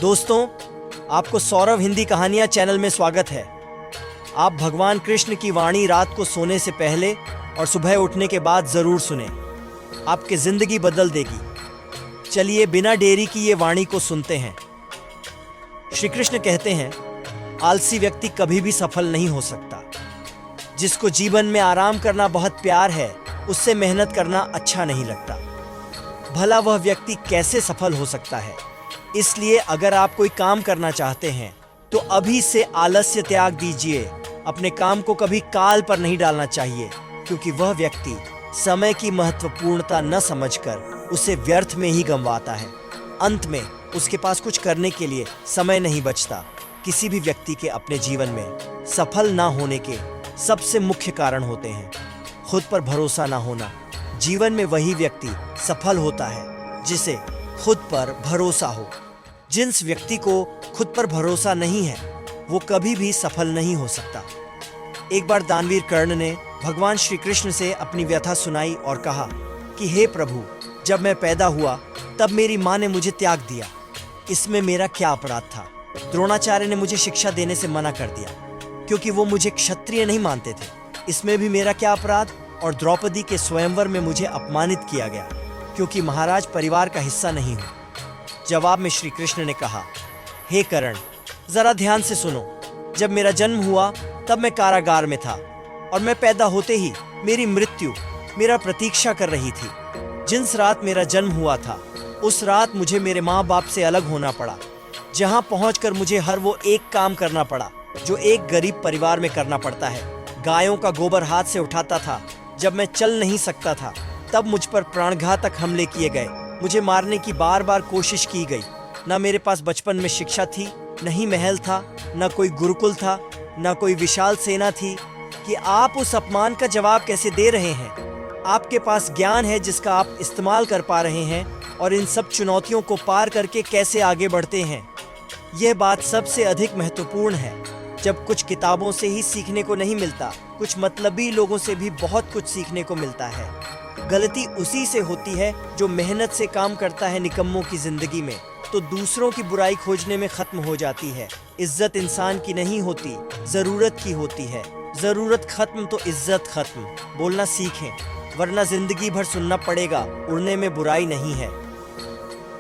दोस्तों, आपको सौरभ हिंदी कहानियाँ चैनल में स्वागत है। आप भगवान कृष्ण की वाणी रात को सोने से पहले और सुबह उठने के बाद ज़रूर सुने, आपकी ज़िंदगी बदल देगी। चलिए बिना देरी की ये वाणी को सुनते हैं। श्री कृष्ण कहते हैं, आलसी व्यक्ति कभी भी सफल नहीं हो सकता। जिसको जीवन में आराम करना बहुत प्यार है, उससे मेहनत करना अच्छा नहीं लगता। भला वह व्यक्ति कैसे सफल हो सकता है? इसलिए अगर आप कोई काम करना चाहते हैं तो अभी से आलस्य त्याग दीजिए। अपने काम को कभी काल पर नहीं डालना चाहिए, क्योंकि वह व्यक्ति समय की महत्वपूर्णता न समझकर उसे व्यर्थ में ही गंवाता है। अंत में उसके पास कुछ करने के लिए समय नहीं बचता। किसी भी व्यक्ति के अपने जीवन में सफल ना होने के सबसे मुख्य कारण होते हैं खुद पर भरोसा ना होना। जीवन में वही व्यक्ति सफल होता है जिसे खुद पर भरोसा हो। जिस व्यक्ति को खुद पर भरोसा नहीं है, वो कभी भी सफल नहीं हो सकता। एक बार दानवीर कर्ण ने भगवान श्री कृष्ण से अपनी व्यथा सुनाई और कहा कि हे प्रभु, जब मैं पैदा हुआ तब मेरी माँ ने मुझे त्याग दिया। इसमें मेरा क्या अपराध था? द्रोणाचार्य ने मुझे शिक्षा देने से मना कर दिया क्योंकि वो मुझे क्षत्रिय नहीं मानते थे। इसमें भी मेरा क्या अपराध? और द्रौपदी के स्वयंवर में मुझे अपमानित किया गया क्योंकि महाराज परिवार का हिस्सा नहीं हूँ। जवाब में श्री कृष्ण ने कहा, हे कर्ण, जरा ध्यान से सुनो। जब मेरा जन्म हुआ तब मैं कारागार में था और मैं पैदा होते ही मेरी मृत्यु मेरा प्रतीक्षा कर रही थी। जिस रात मेरा जन्म हुआ था उस रात मुझे मेरे माँ बाप से अलग होना पड़ा, जहाँ पहुँचकर मुझे हर वो एक काम करना पड़ा जो एक गरीब परिवार में करना पड़ता है। गायों का गोबर हाथ से उठाता था। जब मैं चल नहीं सकता था तब मुझ पर प्राणघातक हमले किए गए। मुझे मारने की बार बार कोशिश की गई। न मेरे पास बचपन में शिक्षा थी, न ही महल था, न कोई गुरुकुल था, न कोई विशाल सेना थी कि आप उस अपमान का जवाब कैसे दे रहे हैं। आपके पास ज्ञान है जिसका आप इस्तेमाल कर पा रहे हैं और इन सब चुनौतियों को पार करके कैसे आगे बढ़ते हैं। यह बात सबसे अधिक महत्वपूर्ण है। जब कुछ किताबों से ही सीखने को नहीं मिलता, कुछ मतलबी लोगों से भी बहुत कुछ सीखने को मिलता है। गलती उसी से होती है जो मेहनत से काम करता है निकम्मों की जिंदगी में, तो दूसरों की बुराई खोजने में खत्म हो जाती है। इज्जत इंसान की नहीं होती, जरूरत की होती है। जरूरत खत्म तो इज्जत खत्म। बोलना सीखें, वरना जिंदगी भर सुनना पड़ेगा उड़ने में बुराई नहीं है।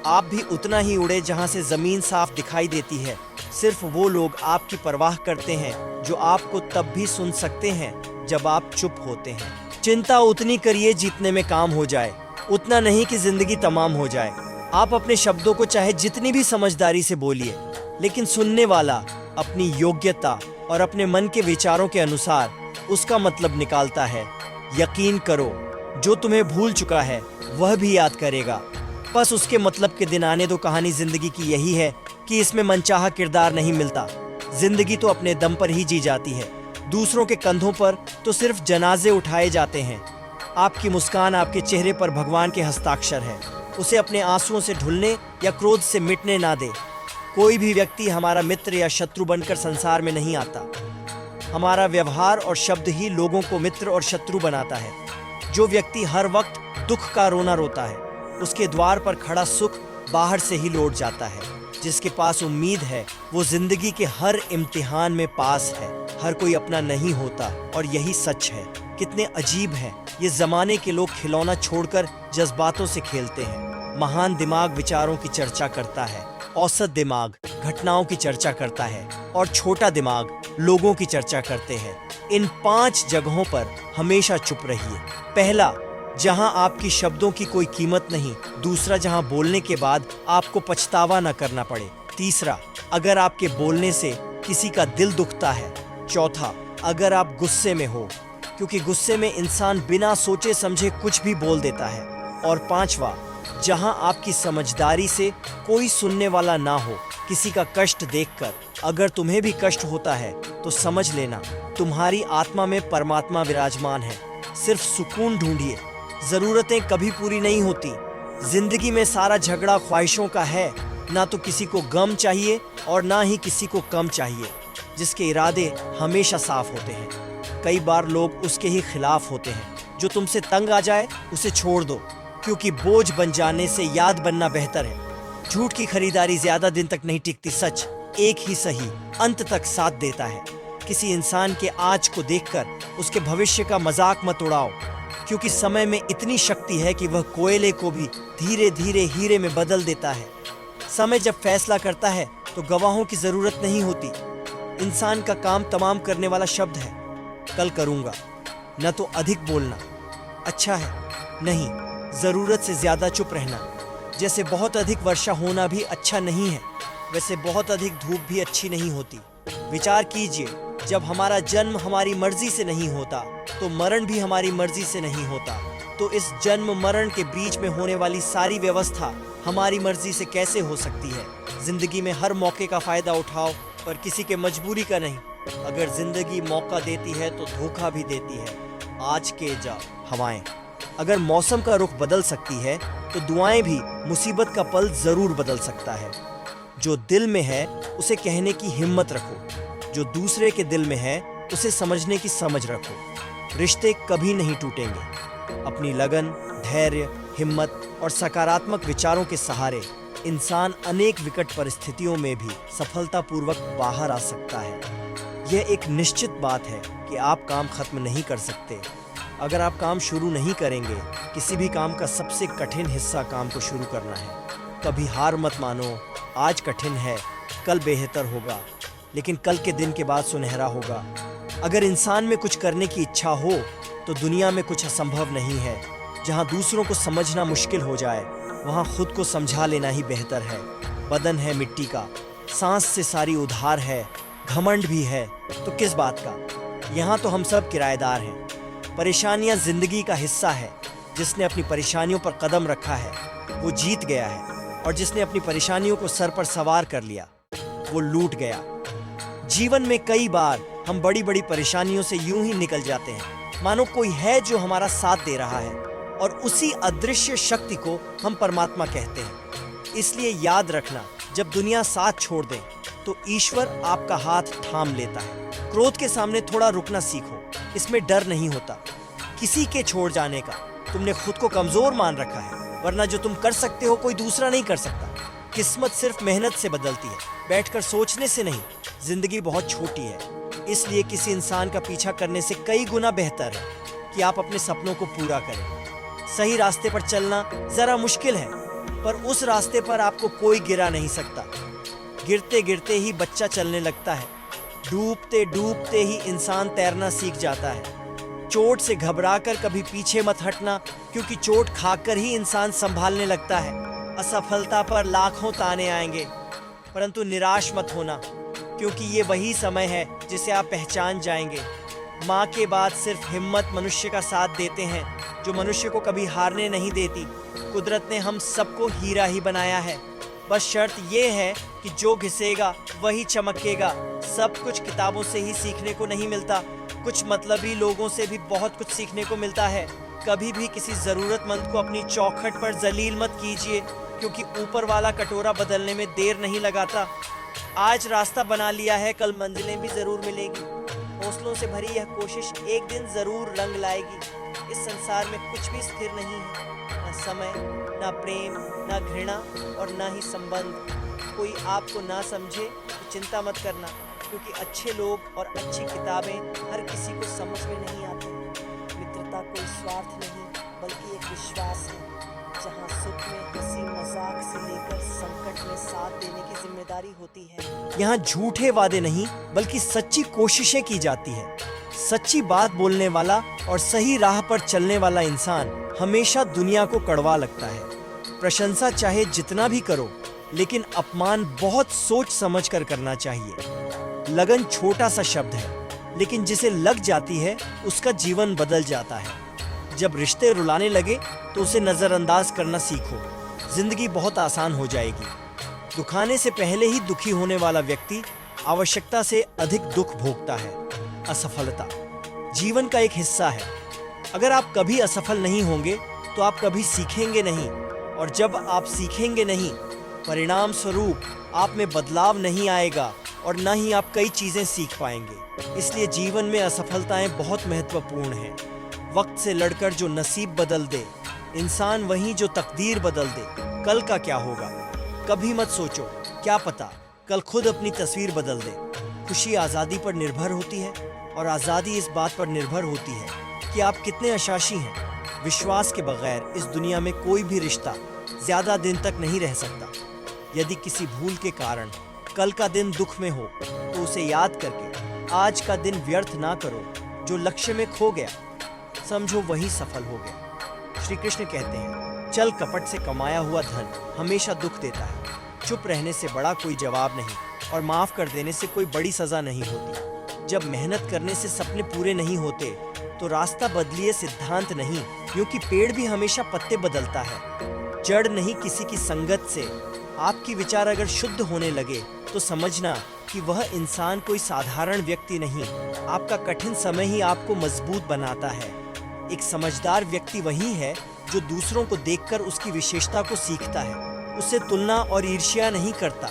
आप भी उतना ही उड़े जहां से जमीन साफ दिखाई देती है। सिर्फ वो लोग आपकी परवाह करते हैं जो आपको तब भी सुन सकते हैं जब आप चुप होते हैं। चिंता उतनी करिए जितने में काम हो जाए, उतना नहीं कि जिंदगी तमाम हो जाए। आप अपने शब्दों को चाहे जितनी भी समझदारी से बोलिए, लेकिन सुनने वाला अपनी योग्यता और अपने मन के विचारों के अनुसार उसका मतलब निकालता है। यकीन करो, जो तुम्हें भूल चुका है वह भी याद करेगा। बस उसके मतलब के दिन आने दो। कहानी जिंदगी की यही है कि इसमें मनचाहा किरदार नहीं मिलता। जिंदगी तो अपने दम पर ही जी जाती है। दूसरों के कंधों पर तो सिर्फ जनाजे उठाए जाते हैं। आपकी मुस्कान आपके चेहरे पर भगवान के हस्ताक्षर है। उसे अपने आंसुओं से ढुलने या क्रोध से मिटने ना दे। कोई भी व्यक्ति हमारा मित्र या शत्रु बनकर संसार में नहीं आता। हमारा व्यवहार और शब्द ही लोगों को मित्र और शत्रु बनाता है। जो व्यक्ति हर वक्त दुख का रोना रोता है, उसके द्वार पर खड़ा सुख बाहर से ही लौट जाता है। जिसके पास उम्मीद है वो जिंदगी के हर इम्तिहान में पास है। हर कोई अपना नहीं होता और यही सच है। कितने अजीब हैं ये जमाने के लोग। खिलौना छोड़कर जज्बातों से खेलते हैं। महान दिमाग विचारों की चर्चा करता है, औसत दिमाग घटनाओं की चर्चा करता है और छोटा दिमाग लोगों की चर्चा करते हैं। इन 5 जगहों पर हमेशा चुप रहिए। पहला, जहां आपकी शब्दों की कोई कीमत नहीं। दूसरा, जहां बोलने के बाद आपको पछतावा न करना पड़े। तीसरा, अगर आपके बोलने से किसी का दिल दुखता है। चौथा, अगर आप गुस्से में हो, क्योंकि गुस्से में इंसान बिना सोचे समझे कुछ भी बोल देता है। और पांचवा, जहां आपकी समझदारी से कोई सुनने वाला ना हो। किसी का कष्ट देखकर अगर तुम्हें भी कष्ट होता है तो समझ लेना तुम्हारी आत्मा में परमात्मा विराजमान है। सिर्फ सुकून ढूंढिए। जरूरतें कभी पूरी नहीं होती। जिंदगी में सारा झगड़ा ख्वाहिशों का है। ना तो किसी को गम चाहिए और ना ही किसी को कम चाहिए। जिसके इरादे हमेशा साफ होते हैं, कई बार लोग उसके ही खिलाफ होते हैं। जो तुमसे तंग आ जाए उसे छोड़ दो, क्योंकि बोझ बन जाने से याद बनना बेहतर है। झूठ की खरीदारी ज्यादा दिन तक नहीं टिकती, सच एक ही सही अंत तक साथ देता है। किसी इंसान के आज को देखकर उसके भविष्य का मजाक मत उड़ाओ, क्योंकि समय में इतनी शक्ति है कि वह कोयले को भी धीरे धीरे हीरे में बदल देता है। समय जब फैसला करता है तो गवाहों की जरूरत नहीं होती। इंसान का काम तमाम करने वाला शब्द है, कल करूंगा। न तो अधिक बोलना अच्छा है, नहीं जरूरत से ज्यादा चुप रहना। जैसे बहुत अधिक वर्षा होना भी अच्छा नहीं है, वैसे बहुत अधिक धूप भी अच्छी नहीं होती। विचार कीजिए, जब हमारा जन्म हमारी मर्जी से नहीं होता तो मरण भी हमारी मर्जी से नहीं होता। तो इस जन्म मरण के बीच में होने वाली सारी व्यवस्था हमारी मर्जी से कैसे हो सकती है? जिंदगी में हर मौके का फायदा उठाओ, पर किसी के मजबूरी का नहीं। अगर जिंदगी मौका देती है तो धोखा भी देती है। आज के जा हवाएं, अगर मौसम का रुख बदल सकती है तो दुआएं भी मुसीबत का पल जरूर बदल सकता है। जो दिल में है उसे कहने की हिम्मत रखो, जो दूसरे के दिल में है उसे समझने की समझ रखो। रिश्ते कभी नहीं टूटेंगे। अपनी लगन, धैर्य, हिम्मत और सकारात्मक विचारों के सहारे इंसान अनेक विकट परिस्थितियों में भी सफलतापूर्वक बाहर आ सकता है। यह एक निश्चित बात है कि आप काम खत्म नहीं कर सकते। अगर आप काम शुरू नहीं करेंगे, किसी भी काम का सबसे कठिन हिस्सा काम को शुरू करना है। कभी हार मत मानो। आज कठिन है, कल बेहतर होगा, लेकिन कल के दिन के बाद सुनहरा होगा। अगर इंसान में कुछ करने की इच्छा हो तो दुनिया में कुछ असंभव नहीं है। जहाँ दूसरों को समझना मुश्किल हो जाए, वहाँ खुद को समझा लेना ही बेहतर है। बदन है मिट्टी का, सांस से सारी उधार है, घमंड भी है तो किस बात का? यहाँ तो हम सब किराएदार हैं। परेशानियाँ जिंदगी का हिस्सा है। जिसने अपनी परेशानियों पर कदम रखा है वो जीत गया है, और जिसने अपनी परेशानियों को सर पर सवार कर लिया वो लूट गया। जीवन में कई बार हम बड़ी बड़ी परेशानियों से यूं ही निकल जाते हैं, मानो कोई है जो हमारा साथ दे रहा है, और उसी अदृश्य शक्ति को हम परमात्मा कहते हैं। इसलिए याद रखना, जब दुनिया साथ छोड़ दे तो ईश्वर आपका हाथ थाम लेता है। क्रोध के सामने थोड़ा रुकना सीखो, इसमें डर नहीं होता किसी के छोड़ जाने का। तुमने खुद को कमजोर मान रखा है, वरना जो तुम कर सकते हो कोई दूसरा नहीं कर सकता। किस्मत सिर्फ मेहनत से बदलती है, बैठकर सोचने से नहीं। जिंदगी बहुत छोटी है, इसलिए किसी इंसान का पीछा करने से कई गुना बेहतर है कि आप अपने सपनों को पूरा करें। सही रास्ते पर चलना जरा मुश्किल है, पर उस रास्ते पर आपको कोई गिरा नहीं सकता। गिरते गिरते ही बच्चा चलने लगता है, डूबते डूबते ही इंसान तैरना सीख जाता है। चोट से घबराकर कभी पीछे मत हटना, क्योंकि चोट खाकर ही इंसान संभालने लगता है। असफलता पर लाखों ताने आएंगे, परंतु निराश मत होना, क्योंकि ये वही समय है जिसे आप पहचान जाएंगे। माँ के बाद सिर्फ हिम्मत मनुष्य का साथ देते हैं, जो मनुष्य को कभी हारने नहीं देती। कुदरत ने हम सबको हीरा ही बनाया है, बस शर्त ये है कि जो घिसेगा वही चमकेगा। सब कुछ किताबों से ही सीखने को नहीं मिलता, कुछ मतलबी लोगों से भी बहुत कुछ सीखने को मिलता है। कभी भी किसी जरूरतमंद को अपनी चौखट पर जलील मत कीजिए, क्योंकि ऊपर वाला कटोरा बदलने में देर नहीं लगाता। आज रास्ता बना लिया है, कल मंजिलें भी जरूर मिलेगी। हौसलों से भरी यह कोशिश एक दिन जरूर रंग लाएगी। इस संसार में कुछ भी स्थिर नहीं है, न समय, न प्रेम, न घृणा और न ही संबंध। कोई आपको ना समझे तो चिंता मत करना, क्योंकि अच्छे लोग और अच्छी किताबें हर किसी को समझ में नहीं आती। मित्रता कोई स्वार्थ नहीं, बल्कि एक विश्वास है, जहाँ सुख में हंसी मजाक से लेकर संकट में साथ देने की जिम्मेदारी होती है। यहाँ झूठे वादे नहीं, बल्कि सच्ची कोशिशें की जाती है। सच्ची बात बोलने वाला और सही राह पर चलने वाला इंसान हमेशा दुनिया को कड़वा लगता है। प्रशंसा चाहे जितना भी करो, लेकिन अपमान बहुत सोच समझ कर करना चाहिए। लगन छोटा सा शब्द है, लेकिन जिसे लग जाती है उसका जीवन बदल जाता है। जब रिश्ते रुलाने लगे तो उसे नजरअंदाज करना सीखो, जिंदगी बहुत आसान हो जाएगी। दुखाने से पहले ही दुखी होने वाला व्यक्ति आवश्यकता से अधिक दुख भोगता है। असफलता जीवन का एक हिस्सा है। अगर आप कभी असफल नहीं होंगे तो आप कभी सीखेंगे नहीं, और जब आप सीखेंगे नहीं, परिणाम स्वरूप आप में बदलाव नहीं आएगा और न ही आप कई चीजें सीख पाएंगे। इसलिए जीवन में असफलताएं बहुत महत्वपूर्ण हैं। वक्त से लड़कर जो नसीब बदल दे, इंसान वही जो तकदीर बदल दे। कल का क्या होगा कभी मत सोचो, क्या पता कल खुद अपनी तस्वीर बदल दे। खुशी आज़ादी पर निर्भर होती है और आज़ादी इस बात पर निर्भर होती है कि आप कितने आशाशी हैं। विश्वास के बगैर इस दुनिया में कोई भी रिश्ता ज़्यादा दिन तक नहीं रह सकता। यदि किसी भूल के कारण कल का दिन दुख में हो तो उसे याद करके आज का दिन व्यर्थ ना करो। जो लक्ष्य में खो गया समझो वही सफल हो गया। श्री कृष्ण कहते हैं, चल कपट से कमाया हुआ धन हमेशा दुख देता है। चुप रहने से बड़ा कोई जवाब नहीं और माफ कर देने से कोई बड़ी सजा नहीं होती। जब मेहनत करने से सपने पूरे नहीं होते तो रास्ता बदलिए, सिद्धांत नहीं, क्योंकि पेड़ भी हमेशा पत्ते बदलता है। जड़ नहीं किसी की संगत से। आपकी विचार अगर शुद्ध होने लगे तो समझना कि वह इंसान कोई साधारण व्यक्ति नहीं। आपका कठिन समय ही आपको मजबूत बनाता है। एक समझदार व्यक्ति वही है जो दूसरों को देखकर उसकी विशेषता को सीखता है, उससे तुलना और ईर्ष्या नहीं करता।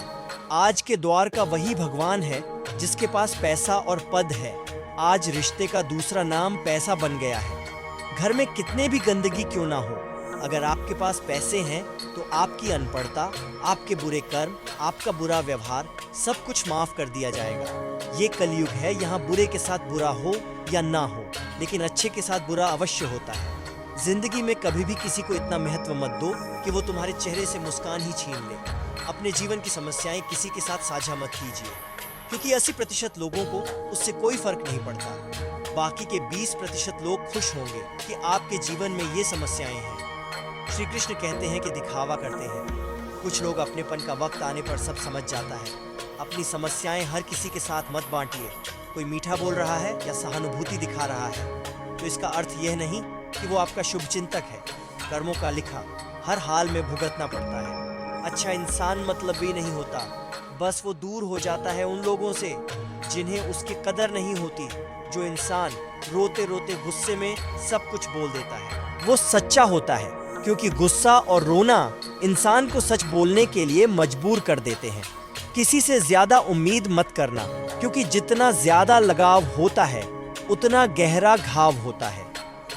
आज के द्वार का वही भगवान है जिसके पास पैसा और पद है। आज रिश्ते का दूसरा नाम पैसा बन गया है। घर में कितने भी गंदगी क्यों ना हो, अगर आपके पास पैसे हैं तो आपकी अनपढ़ता, आपके बुरे कर्म, आपका बुरा व्यवहार सब कुछ माफ कर दिया जाएगा। ये कलयुग है, यहाँ बुरे के साथ बुरा हो या ना हो, लेकिन अच्छे के साथ बुरा अवश्य होता है। जिंदगी में कभी भी किसी को इतना महत्व मत दो कि वो तुम्हारे चेहरे से मुस्कान ही छीन ले। अपने जीवन की समस्याएं किसी के साथ साझा मत कीजिए, क्योंकि 80% लोगों को उससे कोई फर्क नहीं पड़ता। बाकी के 20% लोग खुश होंगे कि आपके जीवन में ये समस्याएं हैं। श्री कृष्ण कहते हैं कि दिखावा करते हैं। कुछ लोग अपनेपन का वक्त आने पर सब समझ जाता है। अपनी समस्याएं हर किसी के साथ मत बांटिए। कोई मीठा बोल रहा है या सहानुभूति दिखा रहा है तो इसका अर्थ यह नहीं कि वो आपका शुभचिंतक है। कर्मों का लिखा हर हाल में भुगतना पड़ता है। अच्छा इंसान मतलबी नहीं होता, बस वो दूर हो जाता है उन लोगों से जिन्हें उसकी कदर नहीं होती। जो इंसान रोते रोते गुस्से में सब कुछ बोल देता है वो सच्चा होता है, क्योंकि गुस्सा और रोना इंसान को सच बोलने के लिए मजबूर कर देते हैं। किसी से ज्यादा उम्मीद मत करना, क्योंकि जितना ज्यादा लगाव होता है उतना गहरा घाव होता है।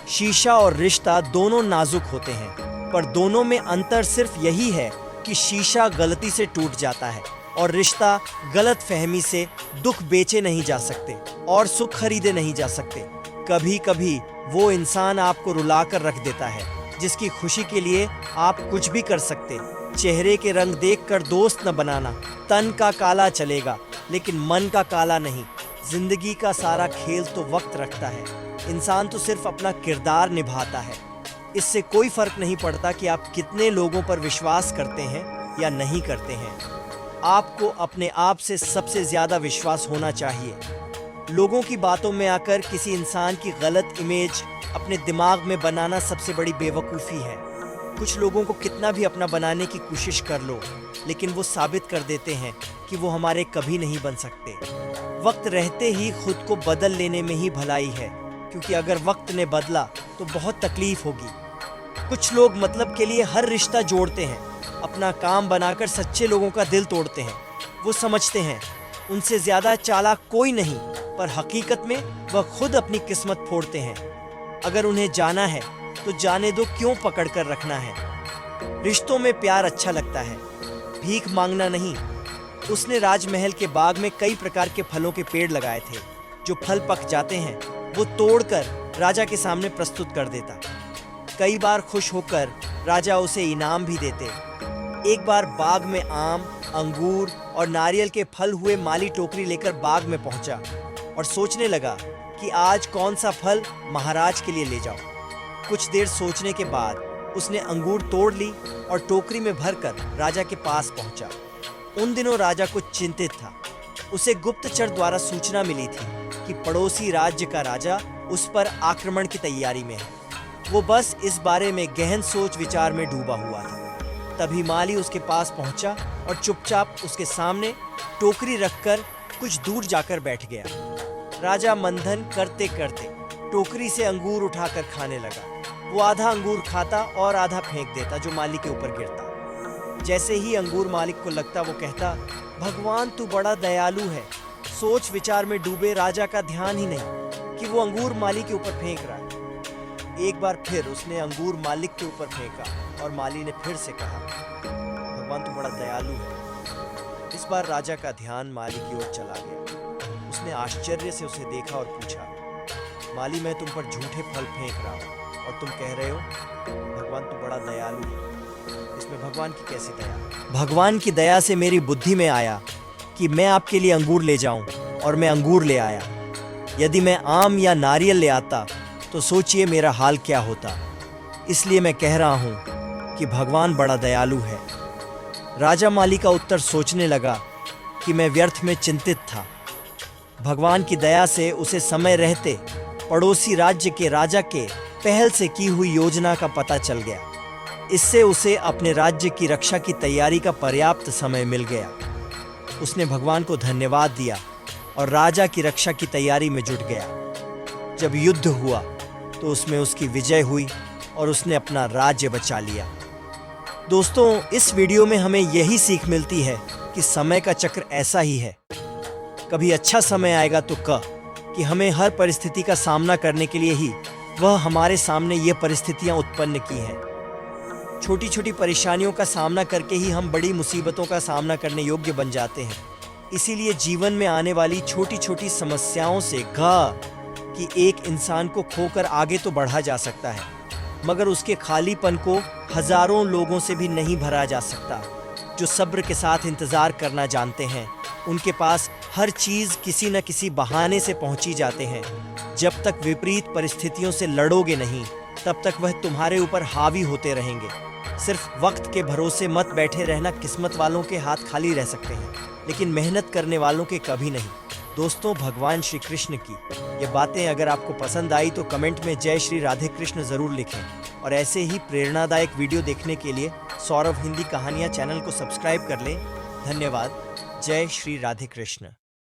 शीशा और रिश्ता दोनों नाजुक होते हैं, पर दोनों में अंतर सिर्फ यही है कि शीशा गलती से टूट जाता है और रिश्ता गलत फहमी से दुख बेचे नहीं जा सकते और सुख खरीदे नहीं जा सकते। कभी कभी वो इंसान आपको रुलाकर रख देता है जिसकी खुशी के लिए आप कुछ भी कर सकते। चेहरे के रंग देखकर दोस्त न बनाना। तन का काला चलेगा लेकिन मन का काला नहीं। जिंदगी का सारा खेल तो वक्त रखता है। इंसान तो सिर्फ अपना किरदार निभाता है। इससे कोई फर्क नहीं पड़ता कि आप कितने लोगों पर विश्वास करते हैं या नहीं करते हैं। आपको अपने आप से सबसे ज्यादा विश्वास होना चाहिए। लोगों की बातों में आकर किसी इंसान की गलत इमेज अपने दिमाग में बनाना सबसे बड़ी बेवकूफ़ी है। कुछ लोगों को कितना भी अपना बनाने की कोशिश कर लो, लेकिन वो साबित कर देते हैं कि वो हमारे कभी नहीं बन सकते। वक्त रहते ही खुद को बदल लेने में ही भलाई है, क्योंकि अगर वक्त ने बदला तो बहुत तकलीफ होगी। कुछ लोग मतलब के लिए हर रिश्ता जोड़ते हैं, अपना काम बनाकर सच्चे लोगों का दिल तोड़ते हैं। वो समझते हैं उनसे ज़्यादा चालाक कोई नहीं, पर हकीकत में वह खुद अपनी किस्मत फोड़ते हैं। अगर उन्हें जाना है तो जाने दो, क्यों पकड़ कर रखना है। रिश्तों में प्यार अच्छा लगता है, भीख मांगना नहीं। उसने राजमहल के बाग में कई प्रकार के फलों के पेड़ लगाए थे। जो फल पक जाते हैं वो तोड़कर राजा के सामने प्रस्तुत कर देता। कई बार खुश होकर राजा उसे इनाम भी देते। एक बार बाग में आम, अंगूर और नारियल के फल हुए माली टोकरी लेकर बाग में पहुंचा और सोचने लगा कि आज कौन सा फल महाराज के लिए ले जाओ। कुछ देर सोचने के बाद उसने अंगूर तोड़ ली और टोकरी में भरकर राजा के पास पहुंचा। उन दिनों राजा कुछ चिंतित था। उसे गुप्तचर द्वारा सूचना मिली थी कि पड़ोसी राज्य का राजा उस पर आक्रमण की तैयारी में है। वो बस इस बारे में गहन सोच विचार में डूबा हुआ था। तभी माली उसके पास पहुंचा और चुपचाप उसके सामने टोकरी रखकर कुछ दूर जाकर बैठ गया। राजा मंथन करते करते टोकरी से अंगूर उठाकर खाने लगा। वो आधा अंगूर खाता और आधा फेंक देता जो माली के ऊपर गिरता। जैसे ही अंगूर मालिक को लगता वो कहता, भगवान तू बड़ा दयालु है। सोच विचार में डूबे राजा का ध्यान ही नहीं कि वो अंगूर माली के ऊपर फेंक रहा है। एक बार फिर उसने अंगूर मालिक के ऊपर फेंका और माली ने फिर से कहा, भगवान तो बड़ा दयालु है। इस बार राजा का ध्यान माली की ओर चला गया। उसने आश्चर्य से उसे देखा और पूछा, माली, मैं तुम पर झूठे फल फेंक रहा हूँ और तुम कह रहे हो भगवान तो बड़ा दयालु है। इसमें भगवान की कैसी दया? भगवान की दया से मेरी बुद्धि में आया कि मैं आपके लिए अंगूर ले जाऊं, और मैं अंगूर ले आया। यदि मैं आम या नारियल ले आता तो सोचिए मेरा हाल क्या होता। इसलिए मैं कह रहा हूं कि भगवान बड़ा दयालु है। राजा माली का उत्तर सोचने लगा कि मैं व्यर्थ में चिंतित था। भगवान की दया से उसे समय रहते पड़ोसी राज्य के राजा के पहल से की हुई योजना का पता चल गया। इससे उसे अपने राज्य की रक्षा की तैयारी का पर्याप्त समय मिल गया। उसने भगवान को धन्यवाद दिया और राजा की रक्षा की तैयारी में जुट गया। जब युद्ध हुआ तो उसमें उसकी विजय हुई और उसने अपना राज्य बचा लिया। दोस्तों, इस वीडियो में हमें यही सीख मिलती है कि समय का चक्र ऐसा ही है। कभी अच्छा समय आएगा तो कि हमें हर परिस्थिति का सामना करने के लिए ही वह हमारे सामने ये परिस्थितियां उत्पन्न की हैं। छोटी छोटी परेशानियों का सामना करके ही हम बड़ी मुसीबतों का सामना करने योग्य बन जाते हैं। इसीलिए जीवन में आने वाली छोटी छोटी समस्याओं से कि एक इंसान को खोकर आगे तो बढ़ा जा सकता है, मगर उसके खालीपन को हजारों लोगों से भी नहीं भरा जा सकता। जो सब्र के साथ इंतजार करना जानते हैं, उनके पास हर चीज किसी न किसी बहाने से पहुंची जाते हैं। जब तक विपरीत परिस्थितियों से लड़ोगे नहीं, तब तक वह तुम्हारे ऊपर हावी होते रहेंगे। सिर्फ वक्त के भरोसे मत बैठे रहना। किस्मत वालों के हाथ खाली रह सकते हैं, लेकिन मेहनत करने वालों के कभी नहीं। दोस्तों, भगवान श्री कृष्ण की ये बातें अगर आपको पसंद आई तो कमेंट में जय श्री राधे कृष्ण जरूर लिखें, और ऐसे ही प्रेरणादायक वीडियो देखने के लिए सौरभ हिंदी कहानियाँ चैनल को सब्सक्राइब कर लें। धन्यवाद। जय श्री राधे कृष्ण।